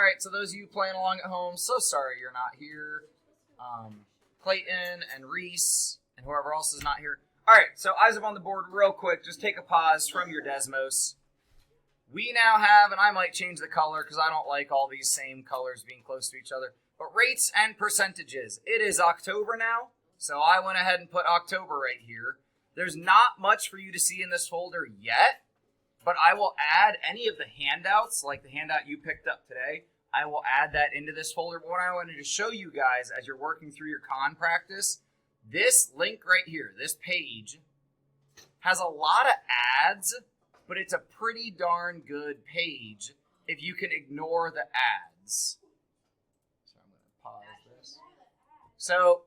right, so those of you playing along at home, so sorry you're not here. Clayton and Reese and whoever else is not here. All right, so eyes up on the board real quick. Just take a pause from your Desmos. We now have, and I might change the color because I don't like all these same colors being close to each other, but rates and percentages. It is October now, so I went ahead and put October right here. There's not much for you to see in this folder yet, but I will add any of the handouts, like the handout you picked up today. I will add that into this folder. But what I wanted to show you guys as you're working through your con practice, this link right here, this page, has a lot of ads, but it's a pretty darn good page if you can ignore the ads. So I'm going to pause this. So,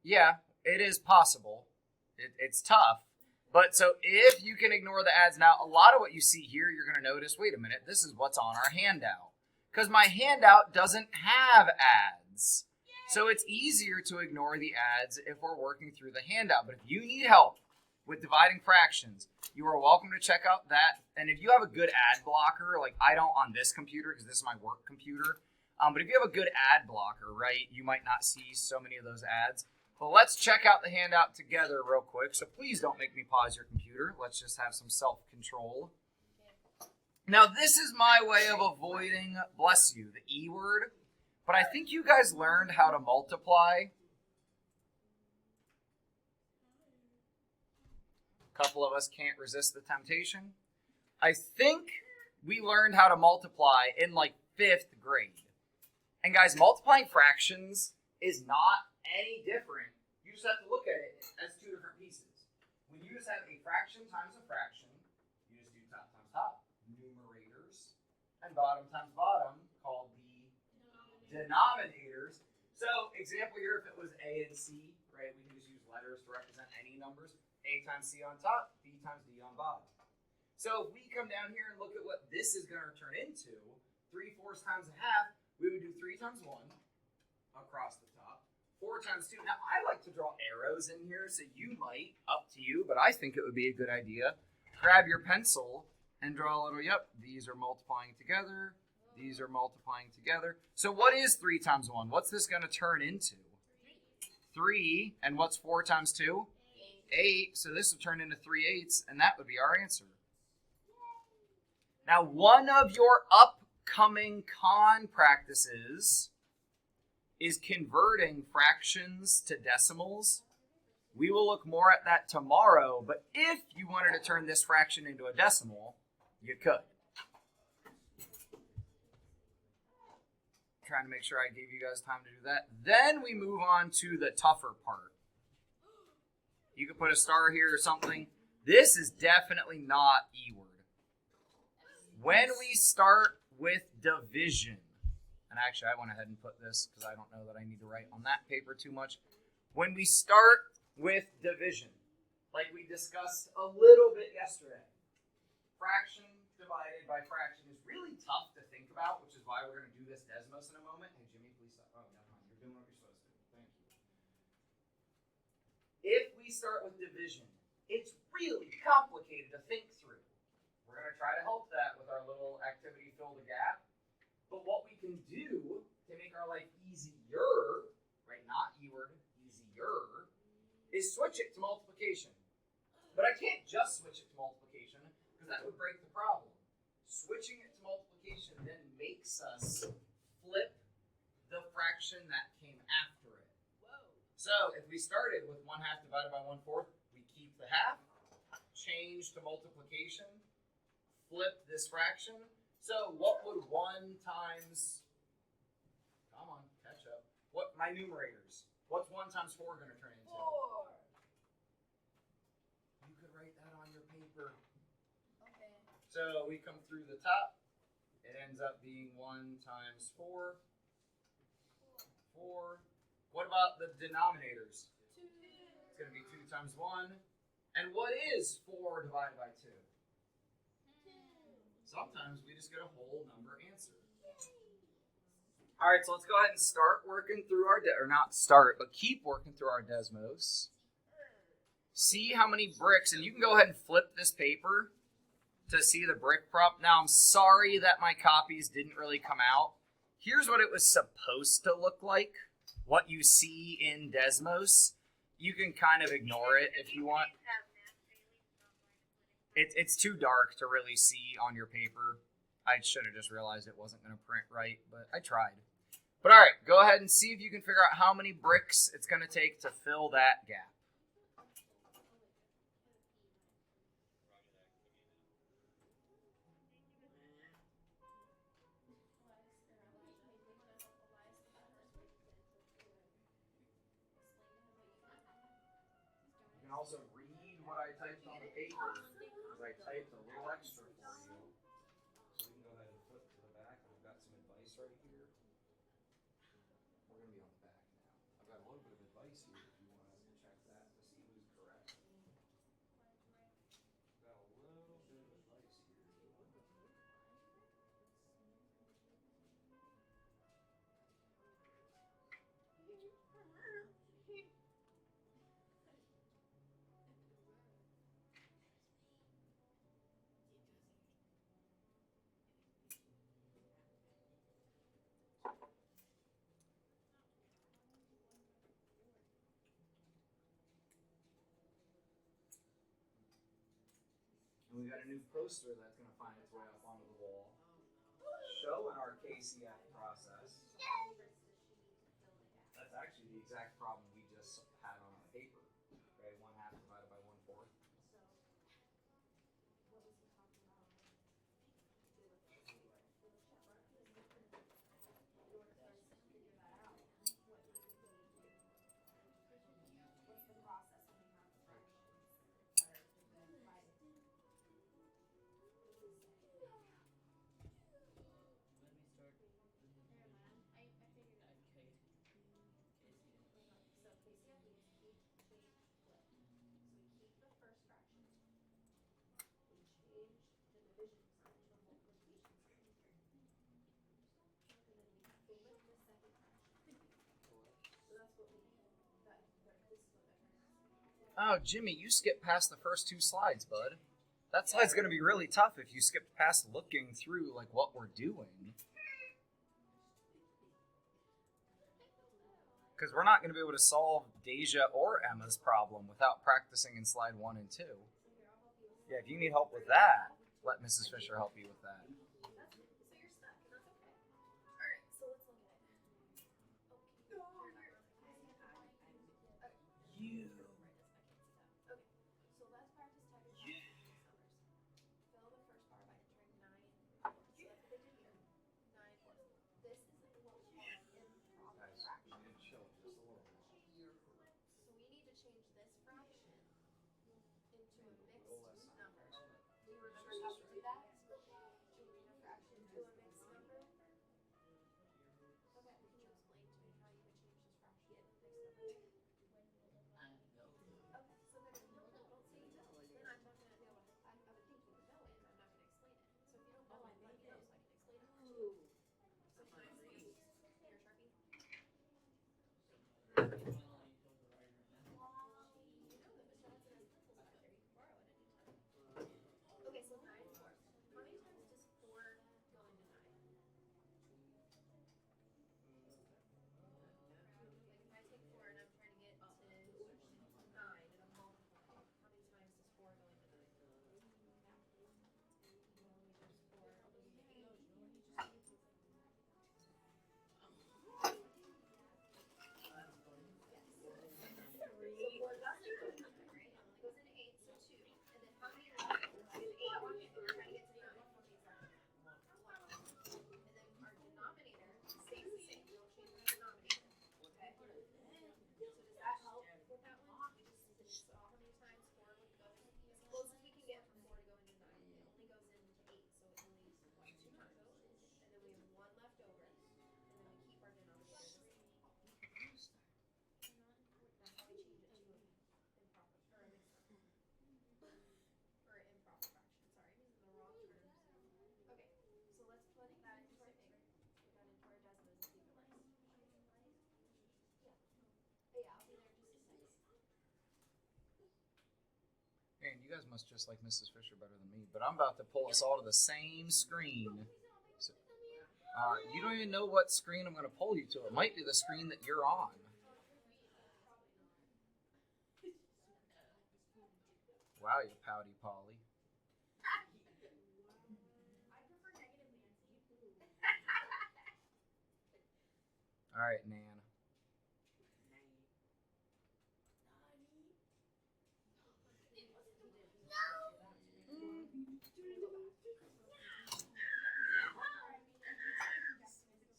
yeah, it is possible. It's tough. But so if you can ignore the ads, now a lot of what you see here, you're going to notice, wait a minute, this is what's on our handout. Because my handout doesn't have ads. So it's easier to ignore the ads if we're working through the handout. But if you need help with dividing fractions, you are welcome to check out that. And if you have a good ad blocker, like I don't on this computer because this is my work computer, but if you have a good ad blocker, right, you might not see so many of those ads. But let's check out the handout together real quick. So please don't make me pause your computer. Let's just have some self-control. Now this is my way of avoiding, bless you, the E word. But I think you guys learned how to multiply. A couple of us can't resist the temptation. I think we learned how to multiply in like 5th grade. And guys, multiplying fractions is not any different. You just have to look at it as two different pieces. When you just have a fraction times a fraction, you just do top times top, numerators, and bottom times bottom, called the denominators. So, example here, if it was A and C, right, we can just use letters to represent any numbers. A times C on top, B times D on bottom. So, if we come down here and look at what this is going to turn into, 3/4 times a half, we would do 3 times 1 across the top. 4 times 2. Now, I like to draw arrows in here, so you might, up to you, but I think it would be a good idea. Grab your pencil and draw a little, yep, these are multiplying together. These are multiplying together. So what is 3 times 1? What's this going to turn into? 3. And what's 4 times 2? 8. So this will turn into 3/8, and that would be our answer. Now, one of your upcoming con practices is converting fractions to decimals. We will look more at that tomorrow, but if you wanted to turn this fraction into a decimal, you could. Trying to make sure I gave you guys time to do that. Then we move on to the tougher part. You could put a star here or something. This is definitely not E-word. When we start with division, and actually, I went ahead and put this because I don't know that I need to write on that paper too much. When we start with division, like we discussed a little bit yesterday, fraction divided by fraction is really tough to think about, which is why we're going to do this Desmos in a moment. Hey, Jimmy, please stop. Oh, never mind. You're doing what you're supposed to. Thank you. If we start with division, it's really complicated to think through. We're going to try to help that with our little activity, fill the gap. But what we can do to make our life easier, right, not E-word, easier, is switch it to multiplication. But I can't just switch it to multiplication because that would break the problem. Switching it to multiplication then makes us flip the fraction that came after it. Whoa. So if we started with 1/2 divided by 1/4, we keep the half, change to multiplication, flip this fraction. So what would 1 times, come on, catch up. What, my numerators, what's 1 times 4 going to turn into? 4. You could write that on your paper. Okay. So we come through the top. It ends up being 1 times 4. 4. What about the denominators? 2. It's going to be 2 times 1. And what is 4 divided by 2? Sometimes we just get a whole number answer. All right, so let's go ahead and start working through our, or not start, but keep working through our Desmos. See how many bricks, and you can go ahead and flip this paper. to see the brick prop. Now, I'm sorry that my copies didn't really come out. Here's what it was supposed to look like. What you see in Desmos. You can kind of ignore it if you want. It's too dark to really see on your paper. I should have just realized it wasn't going to print right, but I tried. But all right, go ahead and see if you can figure out how many bricks it's going to take to fill that gap. You can also read what I typed on the paper, because I typed a little extra for you. So we can go ahead and flip to the back, and I've got some advice right here. We're going to be on the back now. I've got a little bit of advice here if you want to check that to see who's correct. I've got a little bit of advice here. And we got a new poster that's going to find its way up onto the wall, showing our KCF process. That's actually the exact problem we just had on our paper. Okay, 1/2 divided by 1/4. Oh, Jimmy, you skipped past the first 2 slides, bud. That slide's going to be really tough if you skip past looking through like what we're doing. Because we're not going to be able to solve Deja or Emma's problem without practicing in slide 1 and 2. Yeah, if you need help with that, let Mrs. Fisher help you with that. You. man, you guys must just like Mrs. Fisher better than me. But I'm about to pull us all to the same screen. So, you don't even know what screen I'm going to pull you to. It might be the screen that you're on. Wow, you pouty Polly. All right, Nan.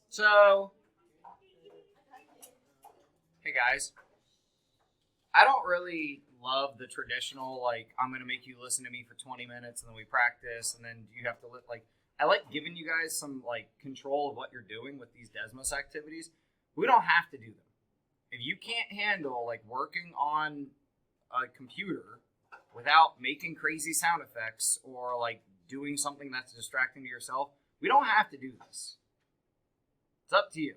So, hey guys, I don't really love the traditional, like, I'm going to make you listen to me for 20 minutes and then we practice and then you have to, I like giving you guys some, control of what you're doing with these Desmos activities. We don't have to do them. If you can't handle, working on a computer without making crazy sound effects or, doing something that's distracting to yourself, we don't have to do this. It's up to you.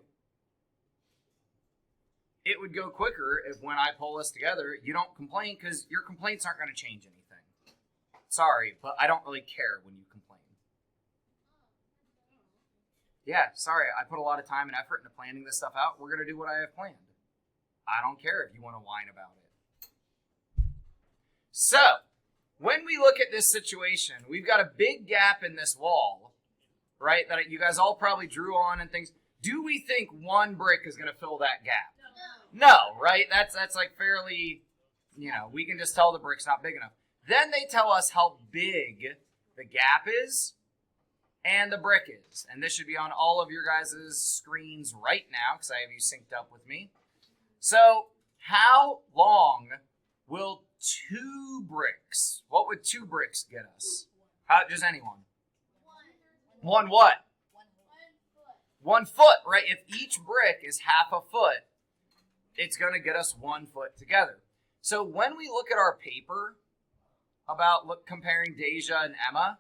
It would go quicker if when I pull this together, you don't complain because your complaints aren't going to change anything. Sorry, but I don't really care when you complain. Yeah, sorry, I put a lot of time and effort into planning this stuff out. We're going to do what I have planned. I don't care if you want to whine about it. So, when we look at this situation, we've got a big gap in this wall, right, that you guys all probably drew on and things. Do we think one brick is going to fill that gap? No, right? That's fairly, we can just tell the brick's not big enough. Then they tell us how big the gap is and the brick is. And this should be on all of your guys' screens right now because I have you synced up with me. So how long will 2 bricks, what would 2 bricks get us? Just anyone? One what? 1 foot, right? If each brick is half a foot, it's going to get us 1 foot together. So when we look at our paper about comparing Deja and Emma,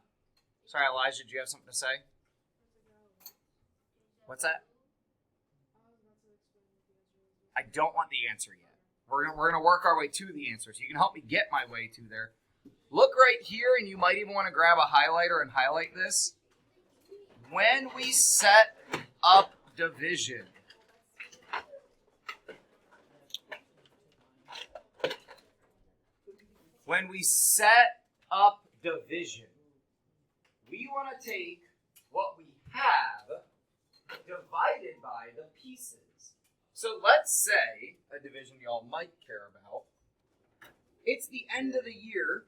sorry, Elijah, do you have something to say? What's that? I don't want the answer yet. We're going to work our way to the answer, so you can help me get my way to there. Look right here, and you might even want to grab a highlighter and highlight this. When we set up division, we want to take what we have divided by the pieces. So let's say, a division y'all might care about, it's the end of the year,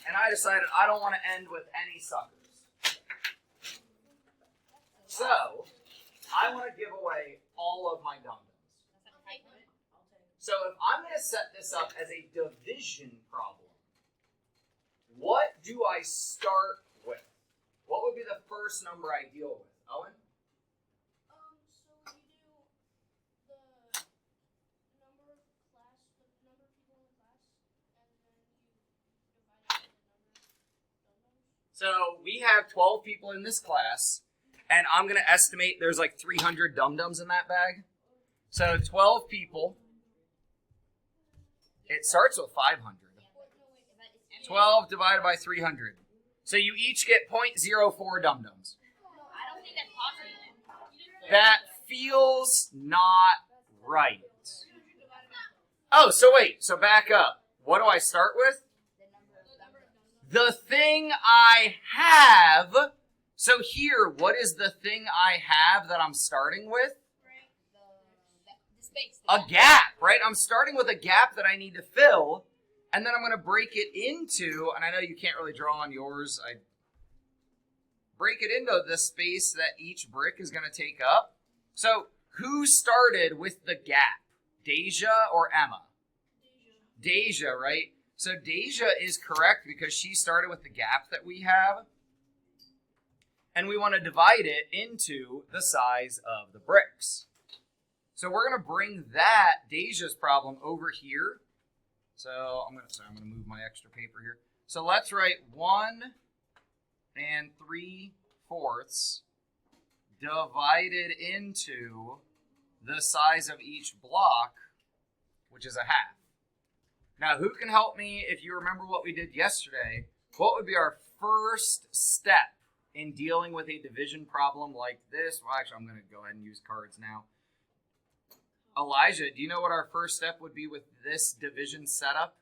and I decided I don't want to end with any suckers. So, I want to give away all of my dum-dums. So if I'm going to set this up as a division problem, what do I start with? What would be the first number I deal with? Owen? So you do the number of people in the class, and then you divide it by the number of dum-dums. So we have 12 people in this class, and I'm going to estimate there's 300 dum-dums in that bag. So 12 people. It starts with 500. 12 divided by 300. So you each get 0.04 dum-dums. I don't think that's possible. That feels not right. Oh, so wait. So back up. What do I start with? The thing I have. So here, what is the thing I have that I'm starting with? A gap, right? I'm starting with a gap that I need to fill, and then I'm going to break it into, and I know you can't really draw on yours, I break it into the space that each brick is going to take up. So who started with the gap? Deja or Emma? Deja, right? So Deja is correct because she started with the gap that we have, and we want to divide it into the size of the bricks. So we're going to bring that Deja's problem over here. So I'm going to move my extra paper here. So let's write 1 3/4 divided into the size of each block, which is a half. Now, who can help me if you remember what we did yesterday? What would be our first step in dealing with a division problem like this? Well, actually, I'm going to go ahead and use cards now. Elijah, do you know what our first step would be with this division setup?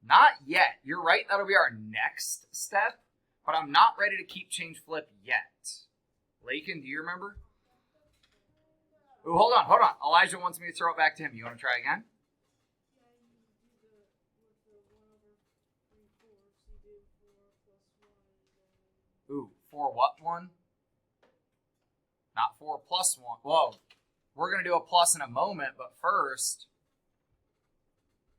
Not yet. You're right. That'll be our next step. But I'm not ready to keep change flip yet. Lakin, do you remember? Ooh, hold on. Elijah wants me to throw it back to him. You want to try again? Ooh, 4 what 1? Not 4 plus 1. Whoa. We're going to do a plus in a moment, but first,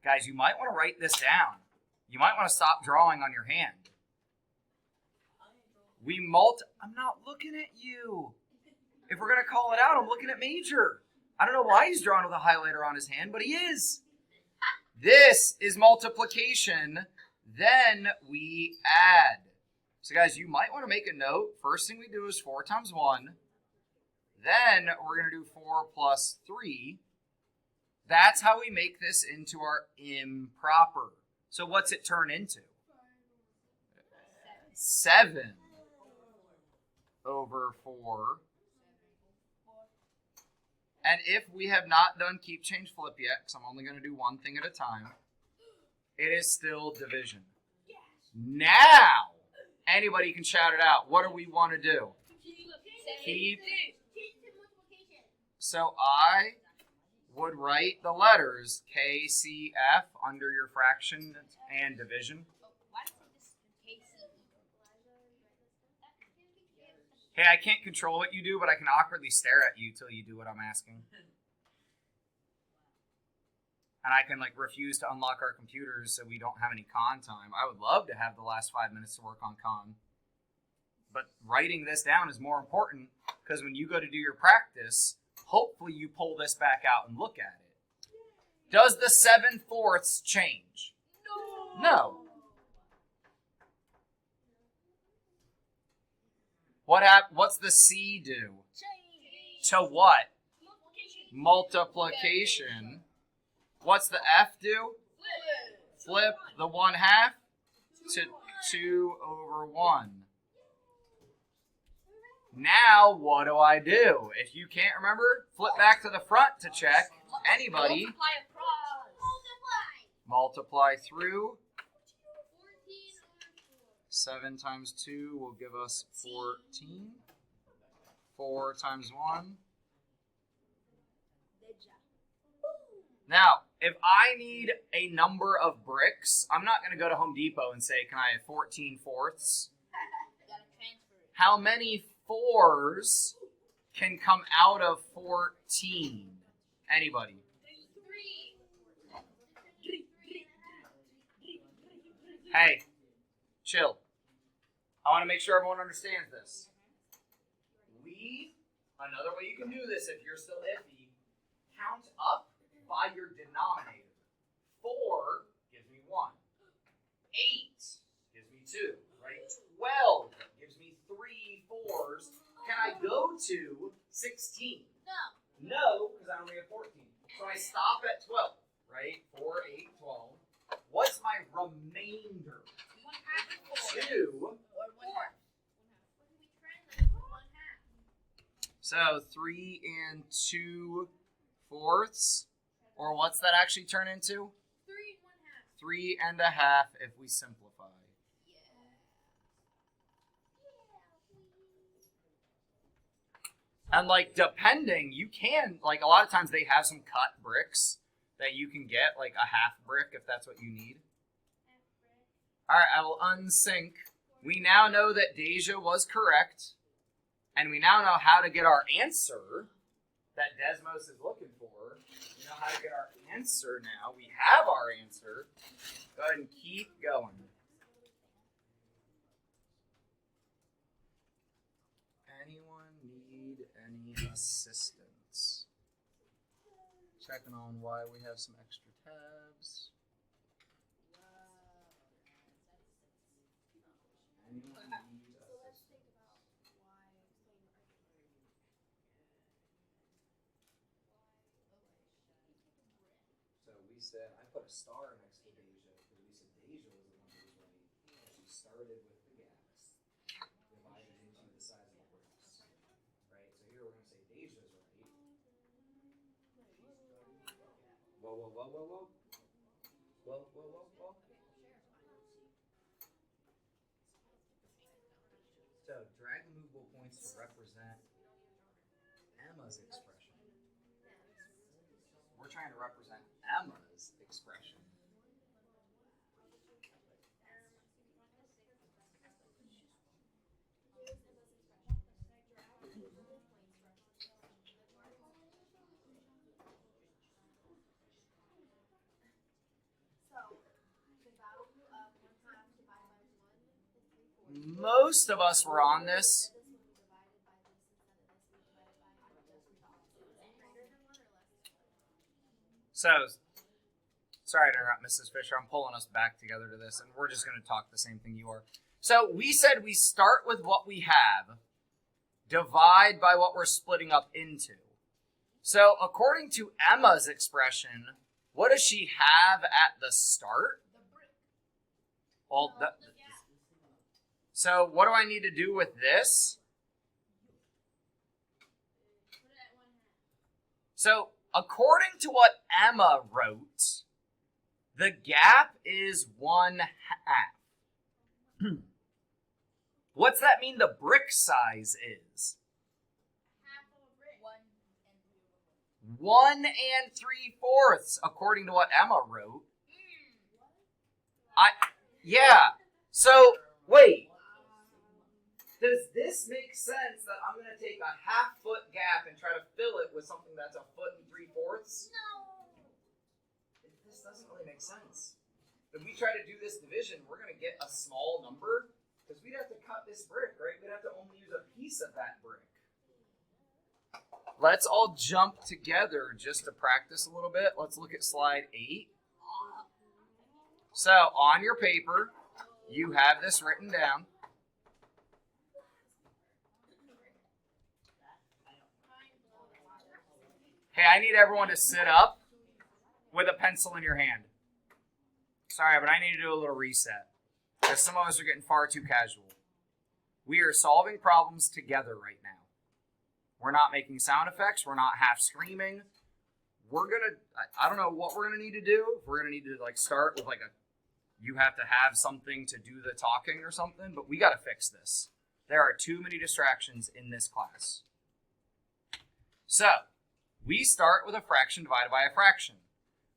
guys, you might want to write this down. You might want to stop drawing on your hand. I'm not looking at you. If we're going to call it out, I'm looking at Major. I don't know why he's drawing with a highlighter on his hand, but he is. This is multiplication. Then we add. So, guys, you might want to make a note. First thing we do is 4 times 1. Then we're going to do 4 plus 3. That's how we make this into our improper. So what's it turn into? 7 over 4. And if we have not done keep, change, flip yet, because I'm only going to do one thing at a time, it is still division. Now, anybody can shout it out. What do we want to do? Keep. So I would write the letters K, C, F under your fraction and division. Hey, I can't control what you do, but I can awkwardly stare at you till you do what I'm asking. And I can refuse to unlock our computers so we don't have any con time. I would love to have the last 5 minutes to work on con. But writing this down is more important because when you go to do your practice, hopefully you pull this back out and look at it. Does the 7/4 change? No. What's the C do? To what? Multiplication. What's the F do? Flip the 1/2 to 2 over 1. Now, what do I do? If you can't remember, flip back to the front to check. Anybody? Multiply through. 7 times 2 will give us 14. 4 times 1. Now, if I need a number of bricks, I'm not going to go to Home Depot and say, can I have 14/4? How many 4s can come out of 14? Anybody? Hey, chill. I want to make sure everyone understands this. Another way you can do this if you're still iffy, count up by your denominator. 4 gives me 1. 8 gives me 2, right? 12 gives me 3 4s. Can I go to 16? No, because I only have 14. So I stop at 12, right? 4, 8, 12. What's my remainder? 2. So 3 2/4, or what's that actually turn into? 3 1/2 if we simplify. And depending, you can, a lot of times they have some cut bricks that you can get, a 1/2 brick if that's what you need. All right, I will unsync. We now know that Deja was correct. And we now know how to get our answer that Desmos is looking for. We know how to get our answer now. We have our answer. Go ahead and keep going. Anyone need any assistance? Checking on why we have some extra tabs. Anyone need we said, I put a star next to Deja because we said Deja was the one who was right. She started with the gaps, divided into the size of the bricks. Right? So here we're going to say Deja's right. Whoa, whoa, whoa, whoa, whoa. Whoa, whoa, whoa, whoa. So drag the movable points to represent Emma's expression. We're trying to represent Emma's expression. Most of us were on this. So, sorry to interrupt, Mrs. Fisher. I'm pulling us back together to this, and we're just going to talk the same thing you are. So, we said we start with what we have, divide by what we're splitting up into. So, according to Emma's expression, what does she have at the start? Well, so what do I need to do with this? So, according to what Emma wrote, the gap is 1/2. What's that mean the brick size is? 1 3/4, according to what Emma wrote. Yeah. So, wait. Does this make sense that I'm going to take a 1/2 foot gap and try to fill it with something that's 1 3/4? No. This doesn't really make sense. If we try to do this division, we're going to get a small number because we'd have to cut this brick, right? We'd have to only use a piece of that brick. Let's all jump together just to practice a little bit. Let's look at slide 8. So, on your paper, you have this written down. Hey, I need everyone to sit up with a pencil in your hand. Sorry, but I need to do a little reset because some of us are getting far too casual. We are solving problems together right now. We're not making sound effects. We're not half screaming. I don't know what we're going to need to do. If we're going to need to start with you have to have something to do the talking or something, but we got to fix this. There are too many distractions in this class. So, we start with a fraction divided by a fraction.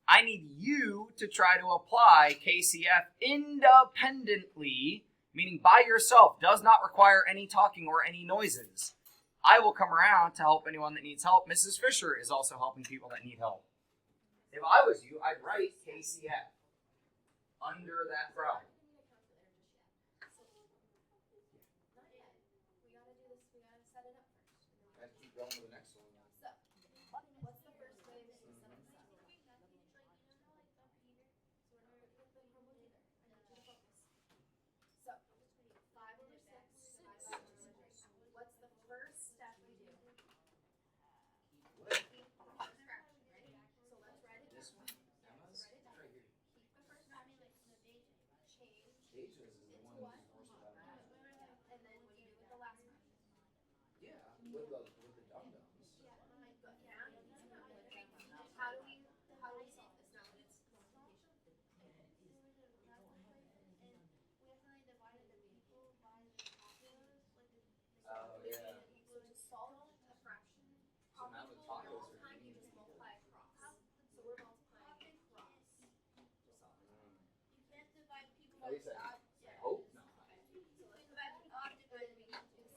I need you to try to apply KCF independently, meaning by yourself, does not require any talking or any noises. I will come around to help anyone that needs help. Mrs. Fisher is also helping people that need help. If I was you, I'd write KCF under that problem. Let's keep going to the next one. What's the first way to set this up? So, 5/6 divided by 1/6. What's the first step we do? First fraction, right? So let's write it down. This one? Emma's? Write it down. Right here. Keep the first fraction. Change Deja's is the into one what? who's forced about it. And then what do you do with the last fraction? Yeah, with the dum-dums. But yeah, how do we solve this now that it's multiplication? Oh, yeah. So to solve a fraction, So now the tacos all the are time you just multiply across. So we're multiplying across. At least I hope not. So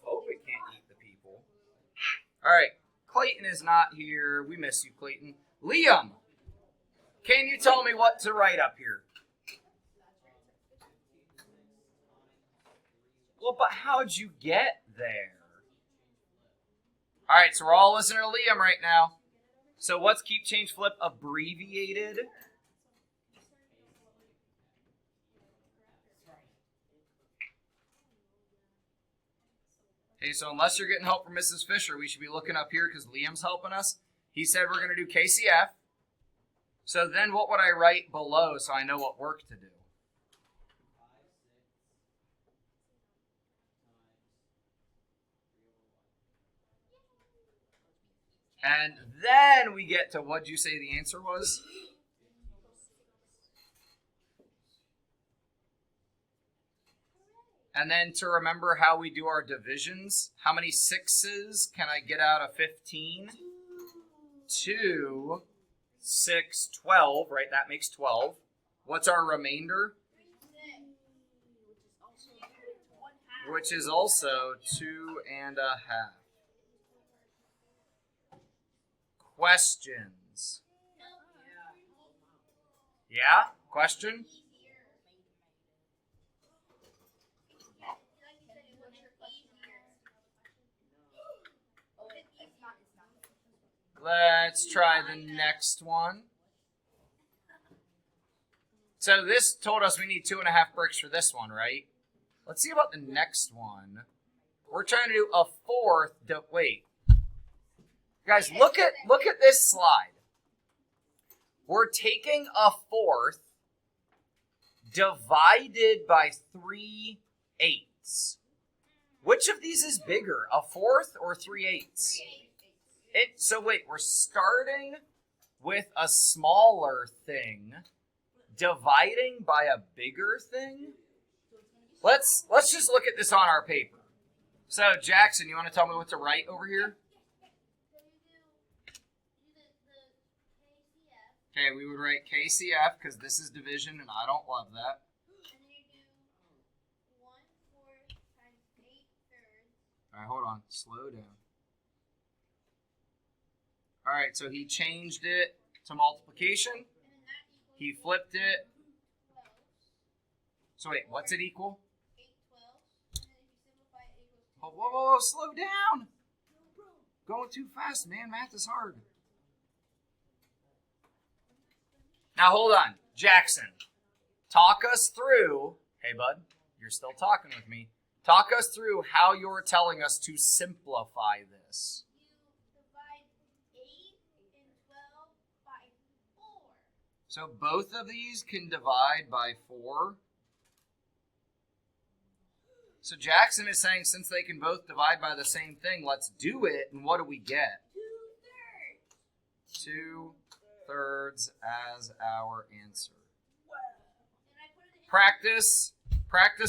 Hope it can't eat the people. All right, Clayton is not here. We miss you, Clayton. Liam, can you tell me what to write up here? Well, but how'd you get there? All right, so we're all listening to Liam right now. So what's keep, change, flip abbreviated? Okay, so unless you're getting help from Mrs. Fisher, we should be looking up here because Liam's helping us. He said we're going to do KCF. So then what would I write below so I know what work to do? And then we get to what'd you say the answer was? And then to remember how we do our divisions, how many 6s can I get out of 15? 2, 6, 12, right? That makes 12. What's our remainder? Which is also 2.5. Questions? Yeah? Question? Let's try the next one. So this told us we need 2.5 bricks for this one, right? Let's see about the next one. We're trying to do a fourth. Wait, guys, look at this slide. We're taking a fourth divided by 3/8. Which of these is bigger, a fourth or 3/8? So wait, we're starting with a smaller thing, dividing by a bigger thing. Let's just look at this on our paper. So Jackson, you want to tell me what to write over here? Okay, we would write KCF because this is division and I don't love that. All right, hold on. Slow down. All right, so he changed it to multiplication. He flipped it. So wait, what's it equal? Oh, whoa, slow down. Going too fast, man. Math is hard. Now hold on. Jackson, talk us through. Hey, bud, you're still talking with me. Talk us through how you're telling us to simplify this. So both of these can divide by 4. So Jackson is saying since they can both divide by the same thing, let's do it. And what do we get? 2/3 as our answer. Practice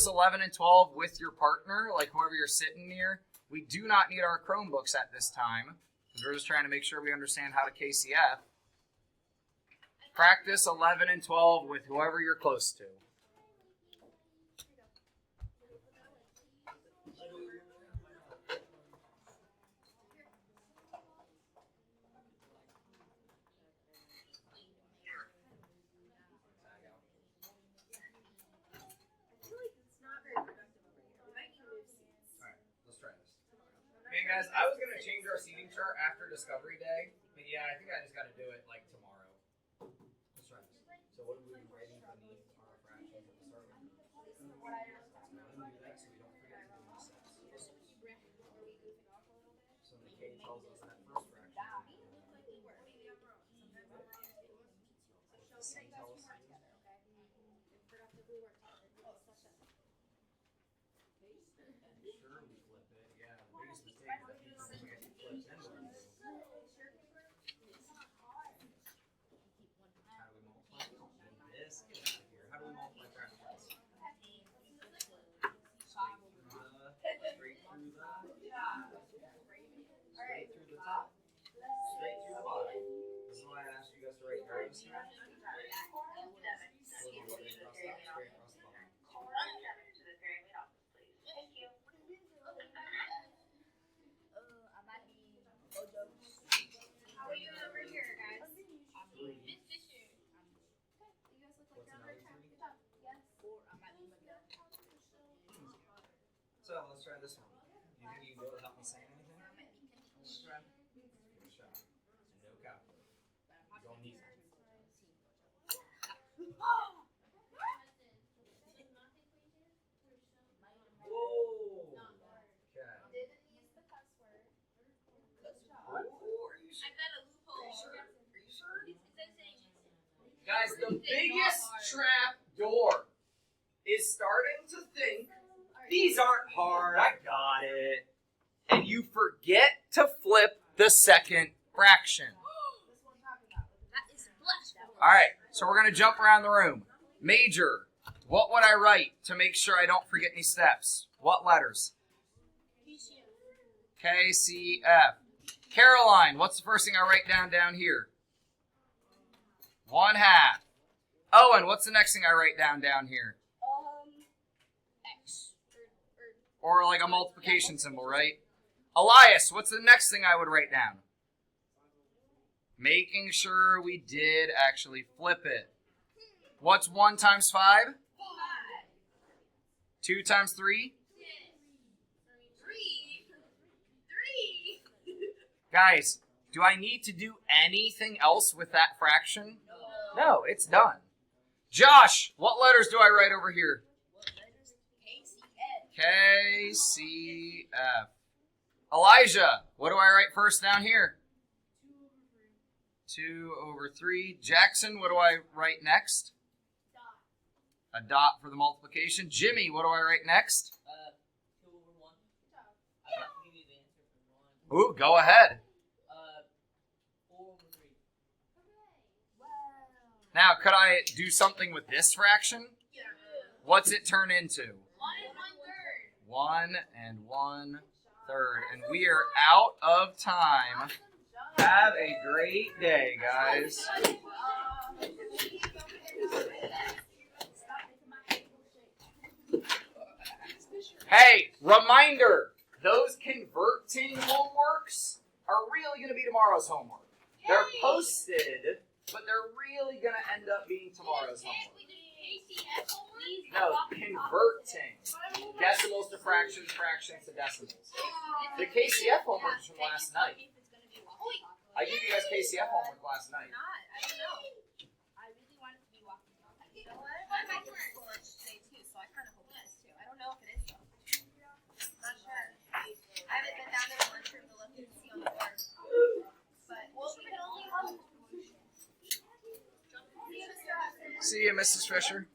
11 and 12 with your partner, like whoever you're sitting near. We do not need our Chromebooks at this time because we're just trying to make sure we understand how to KCF. Practice 11 and 12 with whoever you're close to. Hey guys, I was gonna change our seating chart after Discovery Day, but yeah, I think I just gotta do it like tomorrow. Let's try this. So what are we writing beneath our fractions at the start? Let's go ahead and do that so we don't forget to do these sets. So the K tells us that first fraction. The C tells us. Sure, we flip it. Yeah, the biggest mistake is that people forget to flip then what do we do? How do we multiply? We don't need this. Get out of here. How do we multiply fractions? Straight through the top. Straight through the top. Straight through the bottom. This is why I asked you guys to write arrows here. Straight across the top, straight across the bottom. How are you over here, guys? Three. You guys look like What's you're on another track. three? Good job. Yes. So let's try this one. Do you think you can go to help me say anything? Let's try. Give it a shot. No calculator. You don't need it. Whoa! Okay. Didn't use the cuss word. Good job. Oh, are you sure? I've got a loophole. Are you sure? It says saying Guys, the biggest trap door is starting to think these aren't hard. I got it. And you forget to flip the second fraction. That is blasphemy. All right, so we're going to jump around the room. Major, what would I write to make sure I don't forget any steps? What letters? K, C, F. Caroline, what's the first thing I write down here? 1/2. Owen, what's the next thing I write down here? X. Or like a multiplication symbol, right? Elias, what's the next thing I would write down? Making sure we did actually flip it. What's 1 times 5? 2 times 3? 3. Guys, do I need to do anything else with that fraction? No, it's done. Josh, what letters do I write over here? K, C, F. Elijah, what do I write first down here? 2/3. Jackson, what do I write next? A dot for the multiplication. Jimmy, what do I write next? 2/1. You need the answer for 1. Ooh, go ahead. 4/3. Now, could I do something with this fraction? What's it turn into? 1 and 1/3. And we are out of time. Have a great day, guys. Hey, reminder, those converting homeworks are really going to be tomorrow's homework. They're posted, but they're really going to end up being tomorrow's homework. No, converting. Decimals to fractions, fractions to decimals. The KCF homework was from last night. I gave you guys KCF homework last night. I don't know. I really wanted to be walking around. You know what? I might go to school today too, so I kind of hope it is too. I don't know if it is though. Not sure. I haven't been down to the lunchroom to look and see on the board. But well, we can only hope. See you, Mrs. Fisher.